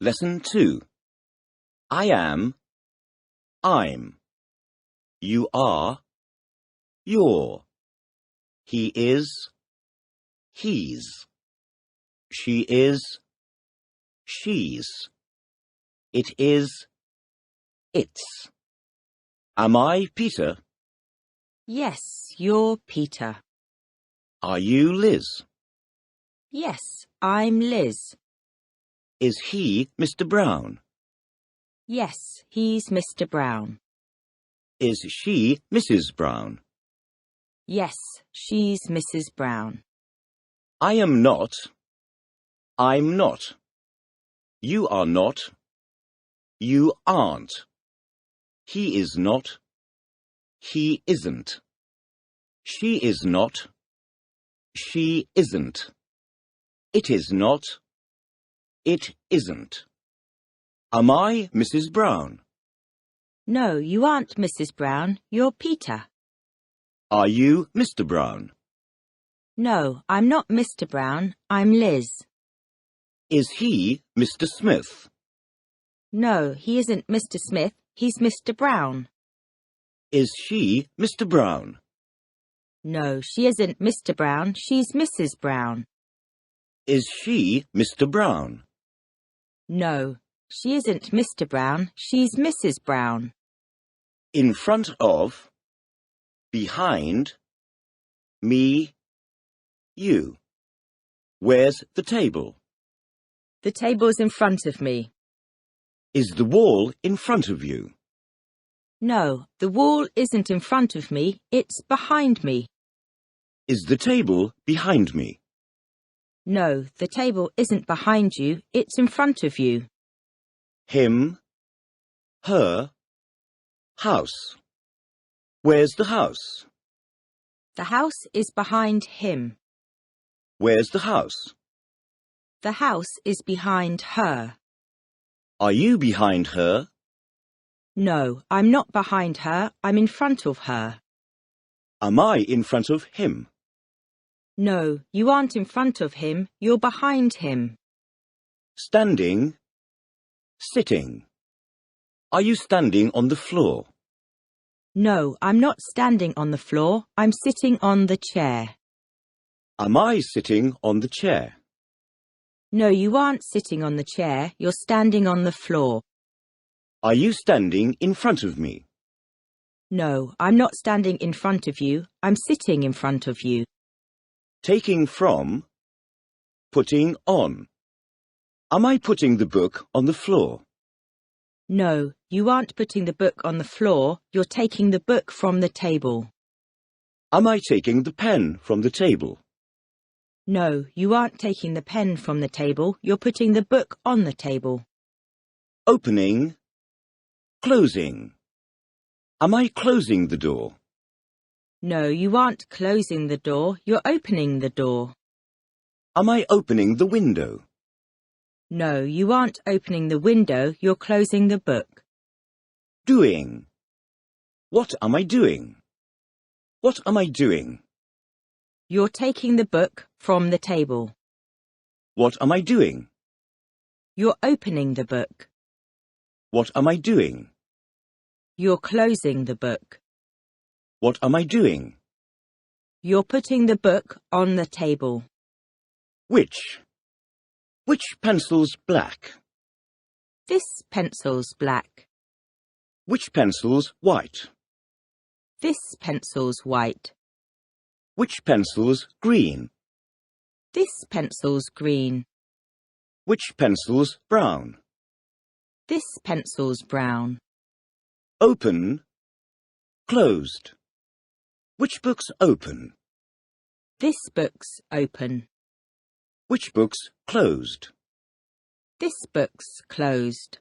Lesson 2. I am, I'm. You are, you're. He is, he's. She is, she's. It is, it's. Am I Peter? Yes, you're Peter. Are you Liz? Yes, I'm Liz. Is he Mr. Brown? Yes, he's Mr. Brown. Is she Mrs. Brown? Yes, she's Mrs. Brown. I am not. I'm not. You are not. You aren't. He is not. He isn't. She is not. She isn't. It is not. It isn't. Am I Mrs. Brown? No, you aren't Mrs. Brown. You're Peter. Are you Mr. Brown? No, I'm not Mr. Brown. I'm Liz. Is he Mr. Smith? No, he isn't Mr. Smith. He's Mr. Brown. Is she Mr. Brown? No, she isn't Mr. Brown. She's Mrs. Brown. Is she Mr. Brown? No, she isn't Mr. Brown. She's Mrs. Brown. In front of, behind, me, you. Where's the table? The table's in front of me. Is the wall in front of you? No, the wall isn't in front of me. It's behind me. Is the table behind me? No, the table isn't behind you. It's in front of you. Him, her, house. Where's the house? The house is behind him. Where's the house? The house is behind her. Are you behind her? No, I'm not behind her. I'm in front of her. Am I in front of him? No, you aren't in front of him. You're behind him. Standing, sitting. Are you standing on the floor? No, I'm not standing on the floor. I'm sitting on the chair. Am I sitting on the chair? No, you aren't sitting on the chair. You're standing on the floor. Are you standing in front of me? No, I'm not standing in front of you. I'm sitting in front of you. Taking from, putting on. Am I putting the book on the floor? No, you aren't putting the book on the floor. You're taking the book from the table. Am I taking the pen from the table? No, you aren't taking the pen from the table. You're putting the book on the table. Opening, closing. Am I closing the door? No, you aren't closing the door. You're opening the door. Am I opening the window? No, you aren't opening the window. You're closing the book. Doing. What am I doing? What am I doing? You're taking the book from the table. What am I doing? You're opening the book. What am I doing? You're closing the book. What am I doing? You're putting the book on the table. Which? Which pencil's black? This pencil's black. Which pencil's white? This pencil's white. Which pencil's green? This pencil's green. Which pencil's brown? This pencil's brown. Open, closed. Which book's open? This book's open. Which book's closed? This book's closed.